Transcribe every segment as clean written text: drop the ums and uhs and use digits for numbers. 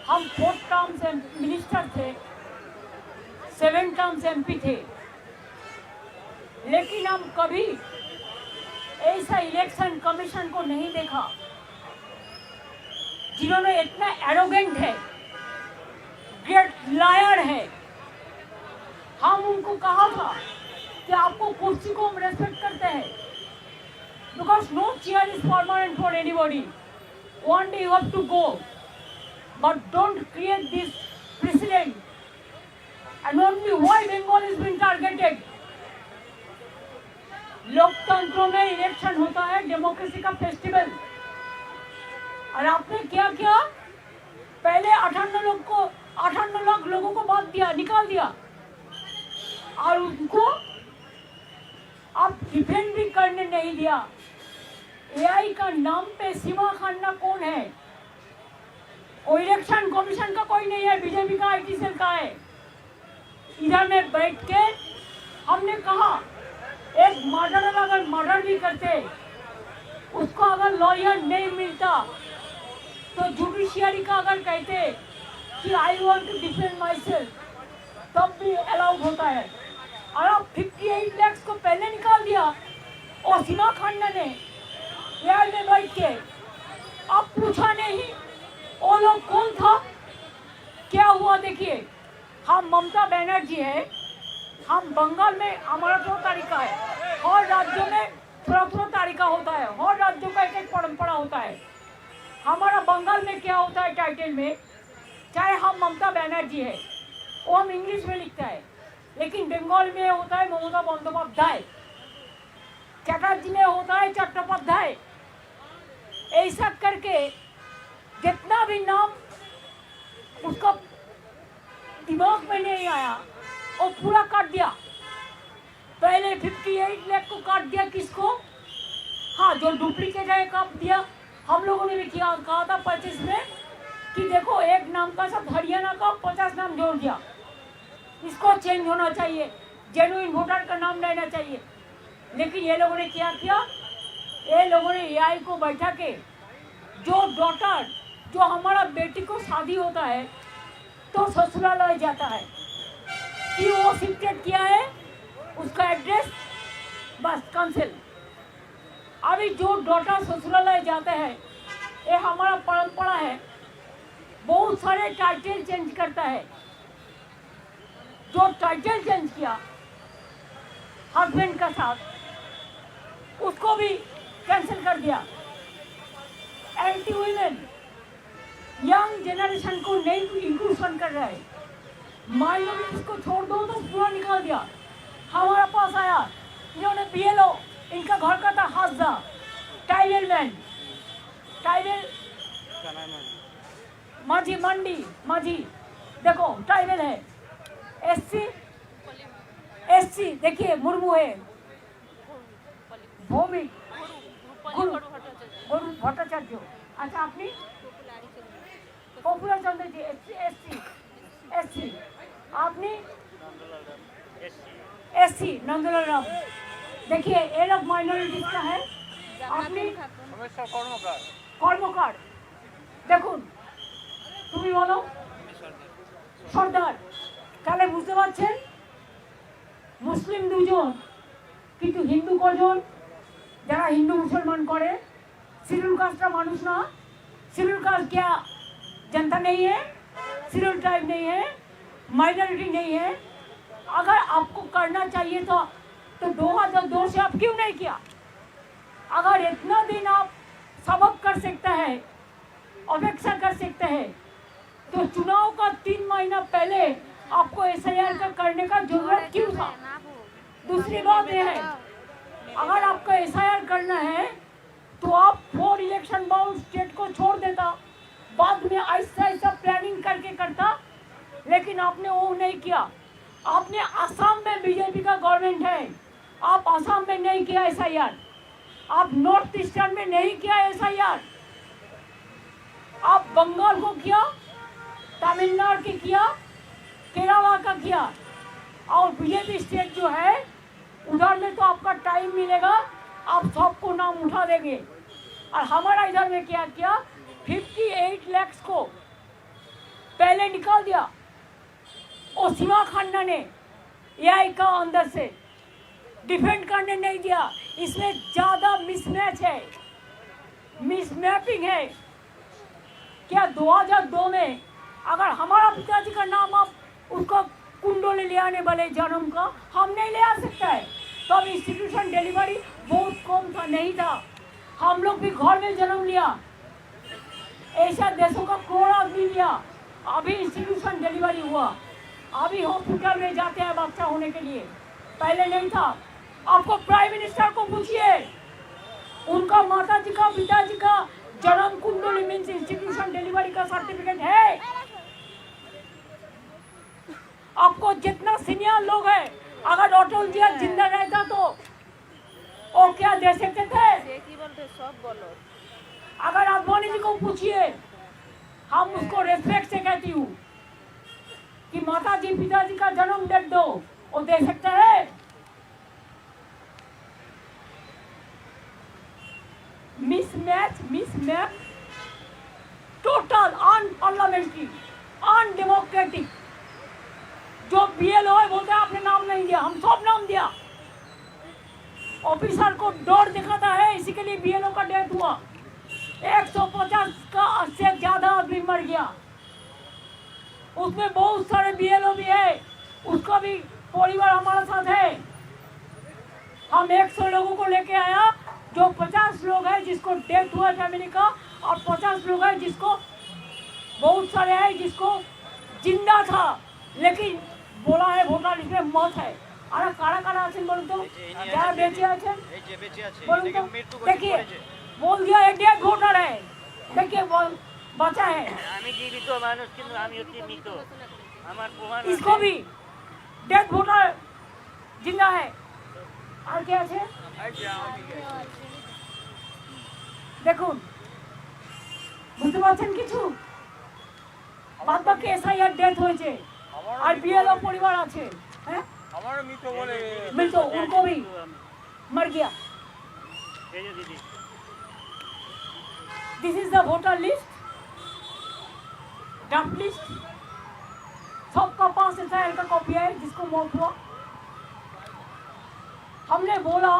हम 4 terms minister थे, 7 terms MP थे, लेकिन हम कभी ऐसा इलेक्शन कमीशन को नहीं देखा जिन्होंने इतना एरोगेंट है, ग्रेट लायर है। हम उनको कहा था कि आपको कुर्सी को हम रेस्पेक्ट करते हैं, because no chair is permanent for anybody, one day you have to go, but don't create this precedent and only why Bengal is being targeted. लोकतंत्र में इलेक्शन होता है, डेमोक्रेसी का फेस्टिवल, और आपने क्या किया? पहले 58 लाख लोगों को बात दिया, निकाल दिया, और उनको आप डिफेंड भी करने नहीं दिया। AI का नाम पे सीमा खाना कौन है? वो इलेक्शन कमीशन का कोई नहीं है, बीजेपी का IT सेल का है। इधर में बैठ के हमने कहा एक मर्डरर अगर मर्डर भी करते, उसको अगर लॉयर नहीं मिलता तो जुडिशियरी का अगर कहते कि I want to defend myself, तब भी अलाउड होता है। और अब 58 लाख को पहले निकाल दिया, और सीमा खान्ना ने एआई में बैठ के अब पूछा नहीं वो लोग कौन था, क्या हुआ। देखिए, हम ममता बनर्जी है, हम बंगाल में हमारा जो तरीका है, हर राज्यों में थोड़ा तरीका होता है, हर राज्यों का एक परंपरा होता है। हमारा बंगाल में क्या होता है टाइटल में, चाहे हम ममता बनर्जी है, वो हम इंग्लिश में लिखता है, लेकिन बंगाल में होता है ममता बंदोपाध्याय, चटर्जी में होता है चट्टोपाध्याय। ऐसा करके जितना भी नाम उसका दिमाग में नहीं आया वो पूरा काट दिया। पहले 58 लाख को काट दिया, किसको? हाँ, जो डुप्लीकेट है काट दिया। हम लोगों ने भी किया, कहा था 25 में कि देखो एक नाम का सब हरियाणा का 50 नाम जोड़ दिया, इसको चेंज होना चाहिए, जेन्युइन वोटर का नाम रहना चाहिए। लेकिन ये लोगों ने क्या किया? ये लोगों ने AI को बैठा के, जो डॉटर, जो हमारा बेटी को शादी होता है तो ससुरालय जाता है कि वो शिफ्टेड किया है, उसका एड्रेस बस कैंसिल। अभी जो डॉटर ससुरालय जाते हैं, ये हमारा परंपरा है, बहुत सारे टाइटल चेंज करता है। जो टाइटल चेंज किया हस्बैंड का साथ, उसको भी कैंसिल कर दिया। एंटी वुमेन, यंग जनरेशन को नहीं इंक्लूशन कर रहा है, माइनॉरिटीज को छोड़ दो तो पूरा निकाल दिया। हमारा पास आया, इन्होंने BLO, इनका घर का था हाजा, टाइबल मैन, टाइबल माझी मंडी, माझी देखो टाइबल है। SC देखिए मुर्मू है, भौमिक गुरु भट्टाचार्य। अच्छा, आपने पॉपुलर चंद्र जी SC, आपने SC नंदलाल राम। देखिए ये लोग माइनॉरिटीज का है। आपने কর্মকার দেখুন, তুমি বলো সর্দার। তাহলে বুঝতে পারছেন মুসলিম দুজন, কিন্তু হিন্দু কজন? যারা হিন্দু মুসলমান করে, শিডিউল কাস্টটা মানুষ না। शिड्यूल कास्ट क्या जनता नहीं है? शिड्यूल ट्राइब नहीं है, माइनॉरिटी नहीं है। अगर आपको करना चाहिए तो 2002 से आप क्यों नहीं किया? अगर इतना दिन आप सबक कर सकते हैं, अपेक्षा कर सकते हैं, तो चुनाव का 3 महीना पहले आपको SIR का करने का जरूरत क्यों था? दूसरी बात यह है, अगर आपको SIR करना है तो आप 4 इलेक्शन बाउंड स्टेट को छोड़ देता, बाद में ऐसा प्लानिंग करके करता, लेकिन आपने वो नहीं किया। आपने असम में बीजेपी का गवर्नमेंट है, आप असम में नहीं किया SIR, आप नॉर्थ ईस्टर्न में नहीं किया SIR, आप बंगाल को किया, तमिलनाडु की किया, केरला का किया, और बीजेपी स्टेट जो है उधर में तो आपका टाइम मिलेगा, आप सबको नाम उठा देंगे। और हमारा इधर में क्या किया, 58 लाख को निकाल दिया। और सीमा खान्ना ने एआई का अंदर से डिफेंड करने नहीं दिया। इसमें ज़्यादा मिसमैच है, मिसमैपिंग है। क्या 2002 में अगर हमारा पिताजी का नाम आप उसको कुंडोले ले आने वाले जन्म का हम नहीं ले आ सकता है, तो अब इंस्टीट्यूशन डिलीवरी बहुत कम था, नहीं था। हम लोग भी घर में जन्म लिया, एशिया देशों का करोड़ आदमी लिया, अभी इंस्टीट्यूशन डिलीवरी हुआ, अभी हॉस्पिटल में जाते हैं बच्चा होने के लिए, पहले नहीं था। आपको प्राइम मिनिस्टर को पूछिए, उनका माता जी का पिताजी का जन्म कुंडली मीन्स इंस्टीट्यूशन डिलीवरी का सर्टिफिकेट है। आपको जितना सीनियर लोग है, अगर अटल जी जिंदा रहता तो वो क्या दे सकते थे? अगर आडवाणी जी को पूछिए, हम उसको रेस्पेक्ट से कहती हूँ कि माता जी पिताजी का जन्म डेट दो, वो दे सकते हैं? Mismatch, total unparliamentary, undemocratic. जो बीएलओ है बोलते हैं आपने नाम नहीं दिया, हम सब नाम दिया। ऑफिसर को डर दिखाता है, इसी के लिए बीएलओ का डेथ हुआ। 150 का से ज्यादा आदमी मर गया, उसमें बहुत सारे बीएलओ भी है, उसका भी परिवार हमारे साथ है। हम 100 लोगों को लेके आया, जो 50 लोग हैं जिसको डेथ हुआ फैमिली का, और 50 लोग हैं जिसको बहुत सारे हैं जिसको जिंदा था लेकिन बोला है ভোটার লিস্টে মত है। আর কারা কারা আছেন বলুন তো, যারা বেঁচে আছেন বলুন তো। देखिए बोल दिया एक डेड वोटर है, देखिए बचा है। আমি জীবিত মানুষ কিন্তু আমি হচ্ছি মৃত, আমার প্রমাণ इसको भी डेड वोटर जिंदा है। আর কে আছে দেখুন, বুঝতে পারছেন কিছু? বাদ বাকি এসআইআর ডেথ হয়েছে আর बीएलओ परिवार আছে, हैं हमारा मृत बोले मृत, उनको भी मर गया। This is the voter list, draft list, सबका पास एसआईआर का कॉपी है जिसको मौत हुआ। हमने बोला,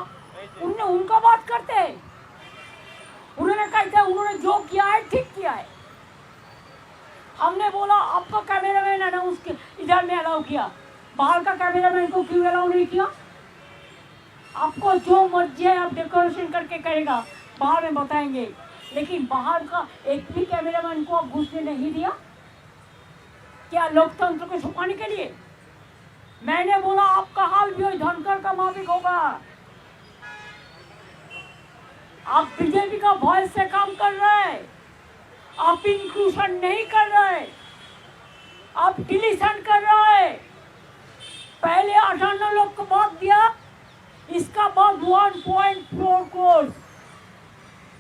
उन्होंने उनका बात करते हैं, उन्होंने कहते उन्होंने जो किया है ठीक किया है। हमने बोला आपका कैमरामैन अनाउंस इधर में अलाउ किया, बाहर का कैमरामैन को क्यों अलाउ नहीं किया? आपको जो मर्जी है आप डेकोरेशन करके करेगा, बाहर में बताएंगे, लेकिन बाहर का एक भी कैमरामैन को आप घुसने नहीं दिया। क्या लोकतंत्र को छुपाने के लिए? मैंने बोला आपका हाल भी धनकर का माफिक होगा। आप बीजेपी का वॉइस से काम कर रहे हैं, आप इंक्लूशन नहीं कर रहे, आप डिलीशन कर रहे। पहले 58 लोग को बात दिया, इसका बाद 1.4 करोड़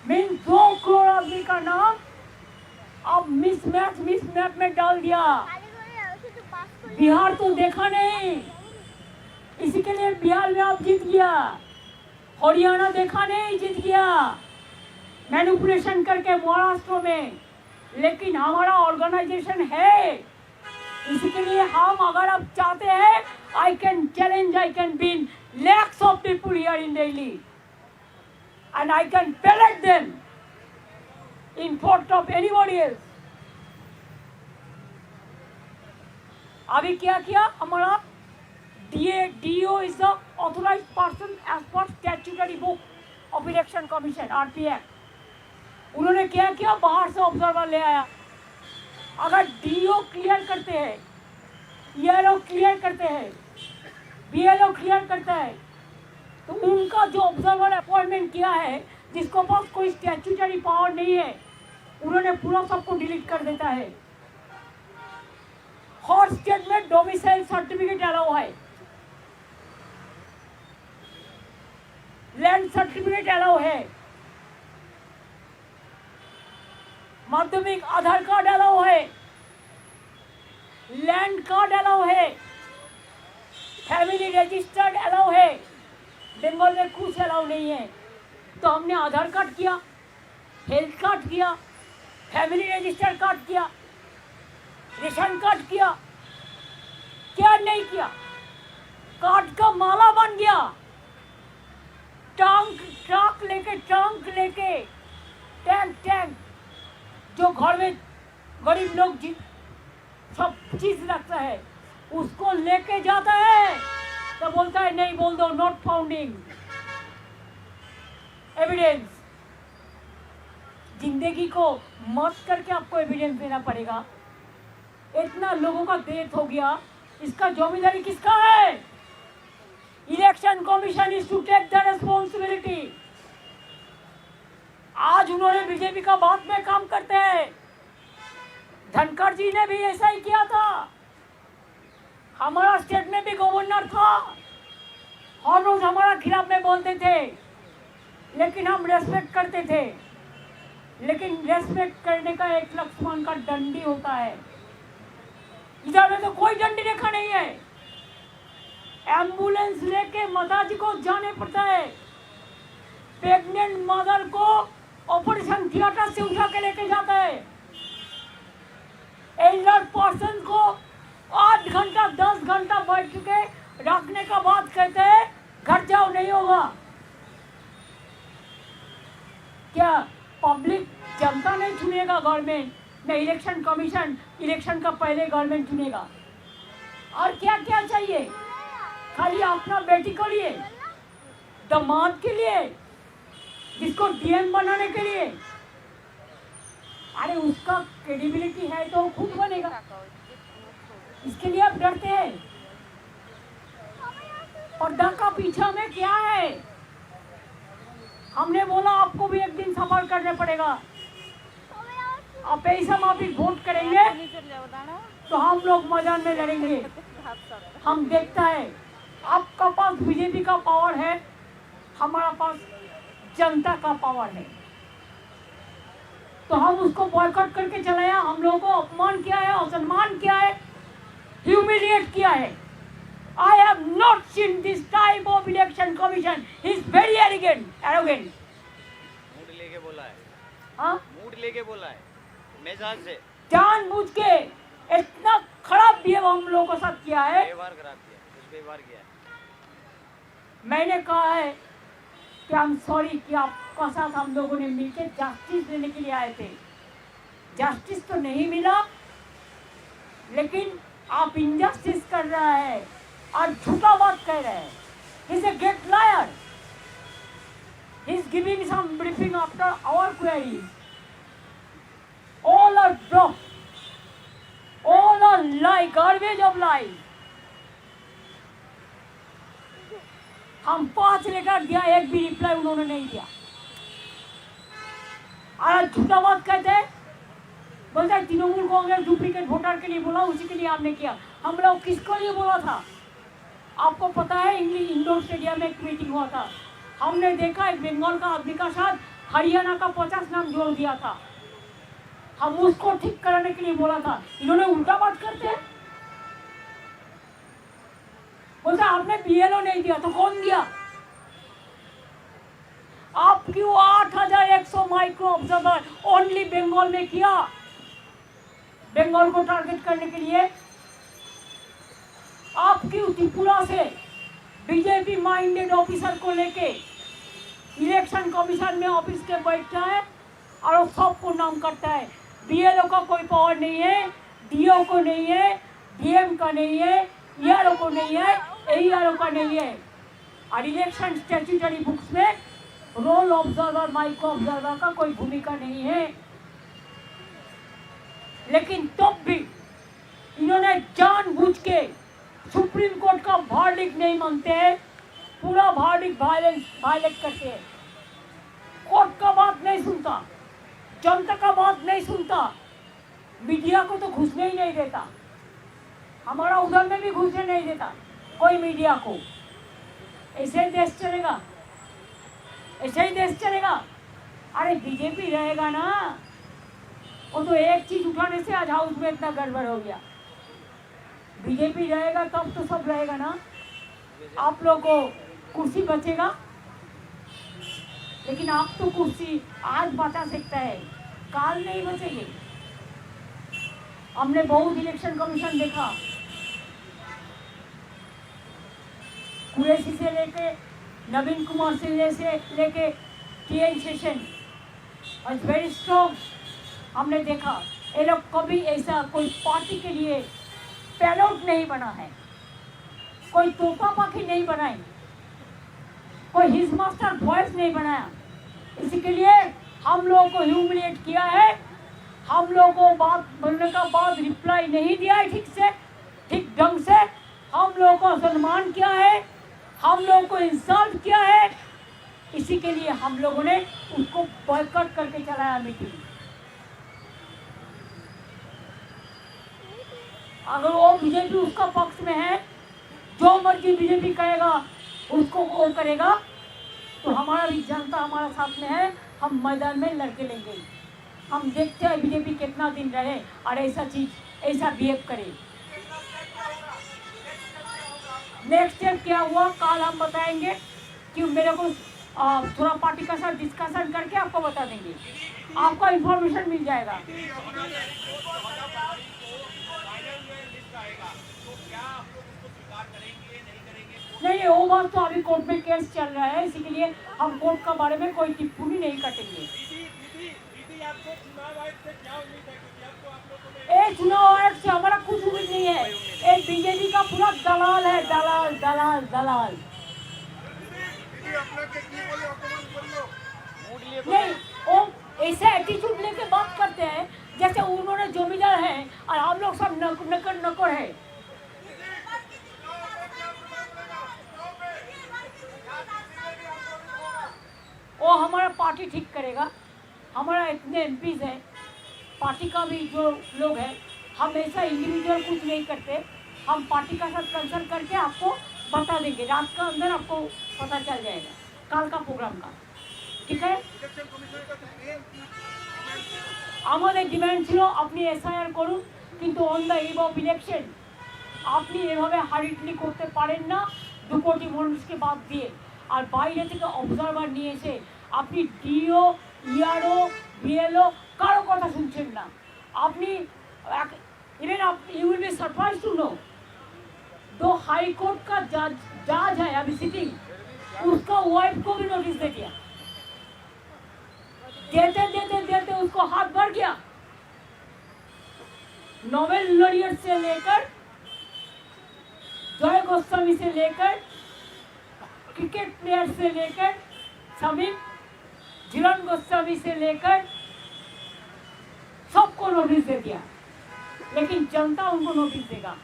मीन 2 करोड़ आदमी का नाम अब मिसमैप में डाल दिया। बिहार तो देखा नहीं, इसी के लिए बिहार में आप जीत गया। हरियाणा देखा नहीं, जीत गया मैनिपुलेशन करके महाराष्ट्र में। लेकिन हमारा ऑर्गेनाइजेशन है, इसी के लिए हम अगर आप चाहते हैं, I can challenge, I can win lakhs of people here in Delhi and I can pellet them in front of anybody else। अभी क्या किया हमारा DO is the authorized person as per statutory book of election commission RP Act। उन्होंने क्या किया, बाहर से observer ले आया। अगर DO क्लियर करते हैं, ELO क्लियर करते हैं, BLO क्लियर करता है, तो उनका जो ऑब्जर्वर अपॉइंटमेंट किया है, जिसको पास कोई स्टैट्यूटरी पावर नहीं है, उन्होंने पूरा सबको डिलीट कर देता है। हर स्टेट में डोमिसाइल सर्टिफिकेट अलाउ है, लैंड सर्टिफिकेट अलाउ है, माध्यमिक आधार कार्ड अलाउ है, लैंड कार्ड अलाउ है, फैमिली रजिस्टर्ड अलाउ है। बंगाल में कुछ अलाउ नहीं है। तो हमने आधार कार्ड किया, हेल्थ कार्ड किया, फैमिली रजिस्टर्ड कार्ड किया, रेशन कार्ड किया, क्या नहीं किया? कार्ड का माला बन गया, ट्रक लेके टैंक जो घर में गरीब लोग सब चीज रखता है उसको लेके जाता है तो बोलता है नहीं, बोल दो नॉट फाउंडिंग एविडेंस। जिंदगी को मौत करके आपको एविडेंस देना पड़ेगा। इतना लोगों का डेथ हो गया, इसका जिम्मेदारी किसका है? Election commission is to take the responsibility. आज उन्होंने बीजेपी का बात में काम करते हैं। धनखड़ जी ने भी ऐसा ही किया था। हमारा स्टेट में भी गवर्नर था, हर रोज हमारा खिलाफ में बोलते थे, लेकिन हम रेस्पेक्ट करते थे। लेकिन रेस्पेक्ट करने का एक लक्ष्मण का डंडी होता है, इधर में तो कोई डंडी रेखा नहीं है। एम्बुलेंस लेके माताजी को जाने पड़ता है, प्रेग्नेंट मदर को ऑपरेशन थिएटर से उठा के लेके जाता है, एल्डर पर्सन को 8 घंटा 10 घंटा बैठ के रखने का बात कहते हैं घर जाओ, नहीं होगा। क्या पब्लिक जनता नहीं चुनेगा गवर्नमेंट में? इलेक्शन कमीशन इलेक्शन का पहले गवर्नमेंट चुनेगा। और क्या क्या चाहिए? खाली अपना बेटी को लिए, दामाद के लिए, जिसको डीएम बनाने के लिए। अरे उसका क्रेडिबिलिटी है तो खुद बनेगा, इसके लिए आप डरते हैं। पर्दा का पीछा में क्या है? हमने बोला आपको भी एक दिन सफर करने पड़ेगा। आप ऐसा माफी वोट करेंगे तो हम लोग मैदान में लड़ेंगे। हम देखता है आपका पास बीजेपी का पावर है, हमारा पास जनता का पावर है, तो हम उसको बॉयकॉट करके चलाया। हम लोगों को अपमान किया है, असम्मान किया है, ह्यूमिलिएट किया है। I have not seen this type of election commission. He is very arrogant. Mood लेके बोला है। हाँ? मूड लेके बोला है, मिजाज से जानबूझ के इतना खराब बिहेव हम लोगों के साथ किया है। व्यवहार खराब किया, कुछ व्यवहार किया है। मैंने कहा है कि I'm sorry कि आपका साथ हम लोगों ने मिलकर जस्टिस देने के लिए आए थे। जस्टिस तो नहीं मिला, लेकिन आप इनजस्टिस कर रहा है और झूठा बात कह रहे हैं। He is a great liar. He is giving some briefing after our queries. All are bluff. All are lie, garbage of lies. हम 5 लेटर दिया, एक भी रिप्लाई उन्होंने नहीं दिया। और झूठा बात कहते हैं, बोलते हैं तृणमूल कांग्रेस डुप्लीकेट वोटर के लिए बोला, उसी के लिए आपने किया। हम लोग किसको लिए बोला था? आपको पता है इंग्लिश इंडोर स्टेडियम में एक मीटिंग हुआ था, हमने देखा एक बंगाल का आदमी का साथ हरियाणा का 50 नाम जोड़ दिया था। हम उसको ठीक कराने के लिए बोला था, इन्होंने उल्टा बात करते हैं। बोलते आपने बीएलओ नहीं दिया, तो कौन दिया? आप क्यों 8100 माइक्रो ऑब्जर्वर ओनली बंगाल में किया, बंगाल को टारगेट करने के लिए? आप क्यों त्रिपुरा से बीजेपी माइंडेड ऑफिसर को लेके इलेक्शन कमीशन में ऑफिस के बैठता है और सबको नाम करता है? बीएलओ का कोई पावर नहीं है, डीओ को नहीं है, डीएम का नहीं है, ईआरओ को नहीं है, एईआरओ का नहीं है। और इलेक्शन स्टैट्यूटरी बुक्स में रोल ऑब्जर्वर माइक्रो ऑब्जर्वर का कोई भूमिका नहीं है। लेकिन तब भी इन्होंने जानबूझ के सुप्रीम कोर्ट का वर्डिक्ट नहीं मानते हैं, पूरा वर्डिक्ट वायलेट करते हैं। कोर्ट का बात नहीं सुनता, जनता का बात नहीं सुनता, मीडिया को तो घुसने ही नहीं देता। हमारा उधर में भी घुसने नहीं देता कोई मीडिया को। ऐसे ही देश चलेगा, ऐसे ही देश चलेगा। अरे बीजेपी रहेगा ना, वो तो एक चीज उठाने से आज हाउस में इतना गड़बड़ हो गया। बीजेपी रहेगा तब तो सब रहेगा ना। आप लोगों को कुर्सी बचेगा, लेकिन आप तो कुर्सी आज बचा सकता है, काल नहीं बचेगी। हमने बहुत इलेक्शन कमीशन देखा, कुरैशी से लेके नवीन कुमार सिंह से लेके TN सेशन और वेरी स्ट्रॉन्ग हमने देखा। ये लोग कभी ऐसा कोई पार्टी के लिए पैलोट नहीं बना है, कोई तोता पाखी नहीं बनाई, कोई हिज मास्टर वॉइस नहीं बनाया। इसी के लिए हम लोगों को ह्यूमिलिएट किया है, हम लोगों को बात बोलने का बाद रिप्लाई नहीं दिया है ठीक से, ठीक ढंग से, हम लोगों को सम्मान किया है, हम लोगों को इंसल्ट किया है। इसी के लिए हम लोगों ने उसको बॉयकॉट करके चलाया मीटिंग। अगर वो बीजेपी उसका पक्ष में है, जो मर्जी बीजेपी करेगा उसको वो करेगा, तो हमारा भी जनता हमारा साथ में है, हम मैदान में लड़के लेंगे। हम देखते हैं बीजेपी कितना दिन रहे और ऐसा चीज ऐसा बिहेव करे। नेक्स्ट स्टेप क्या हुआ कल हम बताएंगे, कि मेरे को थोड़ा पार्टी का साथ डिस्कशन करके आपको बता देंगे, आपको इंफॉर्मेशन मिल जाएगा। नहीं, वो बात तो अभी कोर्ट में केस चल रहा है, इसी के लिए हम कोर्ट के बारे में कोई टिप्पणी नहीं करेंगे। चुनाव आयोग से हमारा कुछ उम्मीद नहीं है, एक बीजेपी का पूरा दलाल है, दलाल दलाल दलाल। नहीं, वो ऐसे एटीट्यूड लेके बात करते हैं जैसे उन्होंने जमींदार है और हम लोग सब नकर नकर है। वो हमारा पार्टी ठीक करेगा, हमारा इतने MPs है, पार्टी का भी जो लोग हैं, हम ऐसा इंडिविजुअल कुछ नहीं करते, हम पार्टी का साथ कंसल्ट करके आपको बता देंगे, रात का अंदर आपको पता चल जाएगा कल का प्रोग्राम का, ठीक है। আমাদের ডিমান্ড ছিল আপনি SIR করুন, কিন্তু on the eve of election আপনি এভাবে হারিটলি করতে পারেন না 2 কোটি মানুষকে বাদ দিয়ে, আর বাইরে থেকে অবজারভার নিয়ে এসে আপনি DO ERO BLO কারো কথা শুনছেন না। আপনি इवन आप you will be surprise to know, 2 high court का जज है अभी सिटिंग, उसका वाइफ को भी नोटिस दे दिया, देते देते देते उसको हाथ भर गया। नोबेल लॉरियट से लेकर जय गोस्वामी से लेकर क्रिकेट प्लेयर से लेकर समीप झिलन गोस्वामी से लेकर सबको नोटिस दे दिया, लेकिन जनता उनको नोटिस देगा।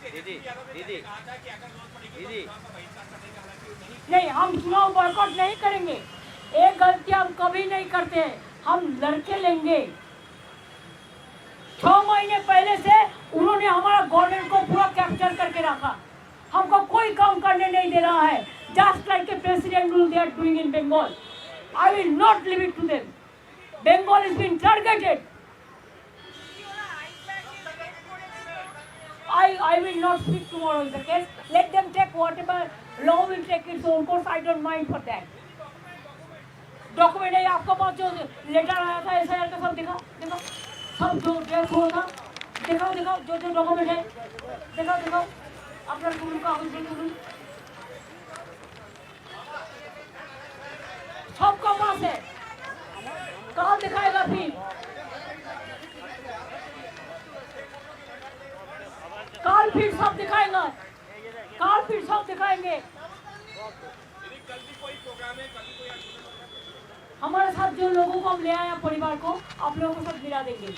दीदी दीदी दीदी नहीं, हम चुनाव बॉयकॉट नहीं करेंगे, एक गलती हम कभी नहीं करते हैं, हम लड़के लेंगे। 6 महीने पहले से उन्होंने हमारा गवर्नमेंट को पूरा कैप्चर करके रखा, हमको कोई काम करने नहीं दे रहा है, just like a president rule they are doing in Bengal. I will not leave it to them, Bengal is been targeted. I will not speak tomorrow in the case. Let them take whatever law will take its own course. I don't mind for that. Document है आपका पास, जो letter आया था SIR का सब दिखाओ, दिखाओ सब जो डेट हुआ था, दिखाओ दिखाओ जो जो डॉक्यूमेंट है, दिखाओ दिखाओ अपना गुरु का गुरु सबका पास है, कहाँ दिखाएगा फिर? काल फिर सब दिखाएगा, काल फिर सब दिखाएंगे। हमारे साथ जो लोगों को हम ले आए परिवार को, आप लोगों को सब मिला देंगे,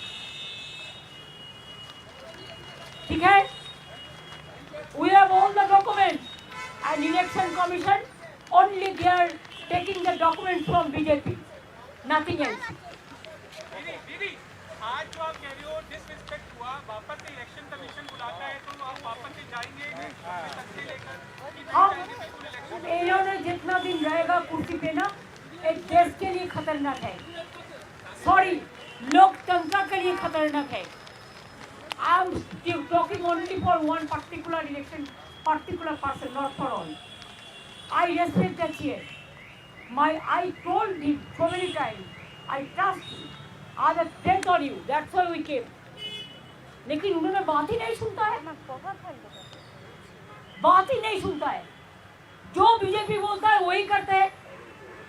ठीक है। We have all the documents and election commission only they are taking the documents from BJP, nothing else. दीदी आज जो आप कह रहे हो डिसरिस्पेक्ट हुआ, वापस से इलेक्शन कमीशन बुलाता है तो आप वापस से जाएंगे सत्ते लेकर? हम इन्होंने जितना दिन रहेगा कुर्सी पे ना, एक देश के लिए खतरनाक है, सॉरी लोकतंत्र के लिए खतरनाक है। I am talking only for one particular election, particular person, not for all. I respect that chair, I told him so many times, I trust him, आज threat on you, that's why we came. लेकिन उन्होंने बात ही नहीं सुनता है, बात ही नहीं सुनता है। जो बीजेपी बोलता है वही करते हैं,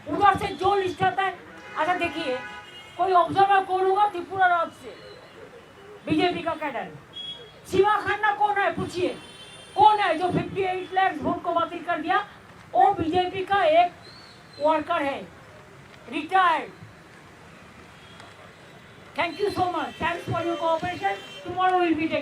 उधर से जो लिस्ट आता है। अच्छा देखिए, कोई ऑब्जर्वर कौन होगा त्रिपुरा राज्य से बीजेपी का कैडर? शिवा खन्ना कौन है, पूछिए कौन है जो 58 लाख वोट को बातिल कर दिया? वो बीजेपी का एक वर्कर है, retired. Thank you so much, thanks for your cooperation. Tomorrow will be taking.